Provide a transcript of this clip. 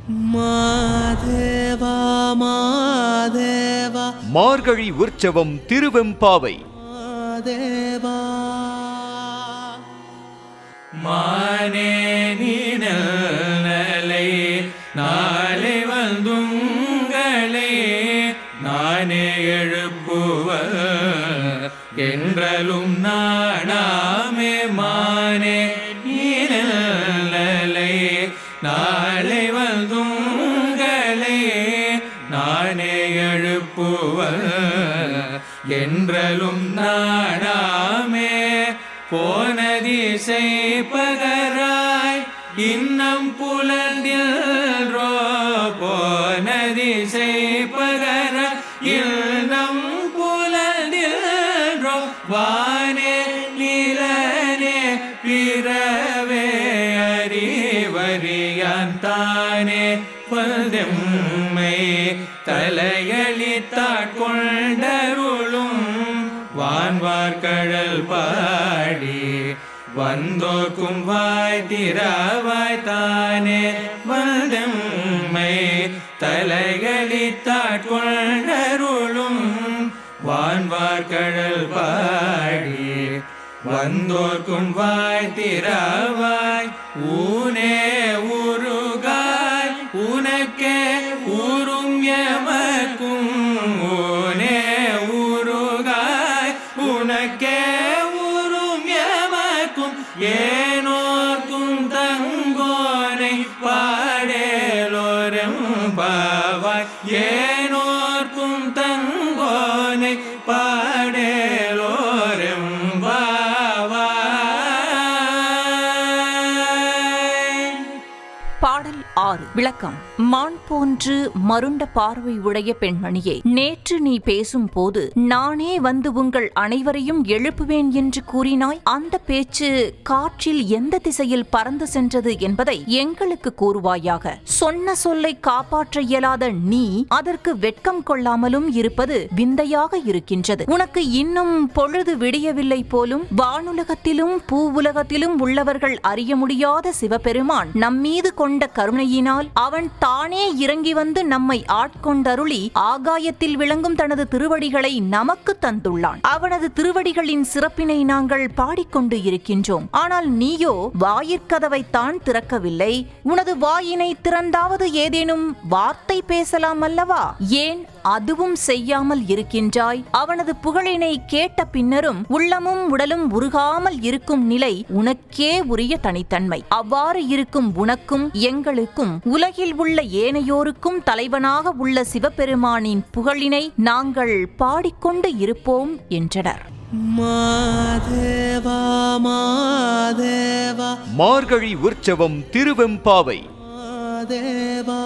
மாதேவா மாதேவா மார்கழி உற்சவம் திருவெம்பாவை. மாதேவா மானே நீனலை நாளை வந்துங்களே நானே எழுப்புவல் என்றலும் நாணாமே. மானே நீனலை நாளை வந்துங்களே நானே எழுப்புவல் என்றலும் நாணாமே. போன திசை பகராய் இன்னம் புலந்தில்ரோ போன திசை பகராய் இன்னம் புலந்தில்ரோ வானே நிலனே பிறவே அறிவறியான் தானே பல்தெம்மை தலையளித்தாட்கொண்டருளும் வான்வார்கழல் பாடி வந்தோர்க்கும் வாய் திராவாய் தானே வந்தெம்மை தலையளித்தாட்கொண்டருளும் வான்வார்கழல் பாடி வந்தோர்க்கும் வாய் திராவாய். ஊனே உருகாய் உனக்கே ஊரும் எமக்கும் ஊனே உருகாய் உனக்கே ஊரும் எமக்கும் ஏனோர்க்கும் தங்கோனை பாடேலோரும் பாவாய் ஏனோர்க்கும் தங்கோனை பாடேலோரும் பாடல் 6. விளக்கம். மான் போன்று மருண்ட பார்வை உடைய பெண்மணியே, நேற்று நீ பேசும் போது நானே வந்து உங்கள் அனைவரையும் எழுப்புவேன் என்று கூறினாய். அந்த பேச்சு காற்றில் எந்த திசையில் பறந்து சென்றது என்பதை எங்களுக்கு கூறுவாயாக. சொன்ன சொல்லை காப்பாற்ற இயலாத நீ அதற்கு வெட்கம் கொள்ளாமலும் இருப்பது விந்தையாக இருக்கின்றது. உனக்கு இன்னும் பொழுது விடியவில்லை போலும். வானுலகத்திலும் பூவுலகத்திலும் உள்ளவர்கள் அறிய முடியாத சிவபெருமான் நம்மீது கொண்ட கருணையினால் அவன் தானே இறங்கி வந்து நம்மை ஆட்கொண்டருளி ஆகாயத்தில் விளங்கும் தனது திருவடிகளை நமக்கு தந்துள்ளான். அவனது திருவடிகளின் சிறப்பினை நாங்கள் பாடிக்கொண்டு இருக்கின்றோம். ஆனால் நீயோ வாயிற்கதவைத்தான் திறக்கவில்லை. உனது வாயினை திறந்தாவது ஏதேனும் வார்த்தை பேசலாம் அல்லவா? ஏன் அதுவும் செய்யாமல் இருக்கின்றாய்? அவனது புகழினை கேட்ட பின்னரும் உள்ளமும் உடலும் உருகாமல் இருக்கும் நிலை உனக்கே உரிய தனித்தன்மை. அவ்வாறு இருக்கும் உனக்கும் எங்களுக்கும் உலகில் உள்ள ஏனையோருக்கும் தலைவனாக உள்ள சிவபெருமானின் புகழினை நாங்கள் பாடிக்கொண்டு இருப்போம் என்றனர். மாதேவா மாதேவா மார்கழி உற்சவம் திருவெம்பாவை. மாதேவா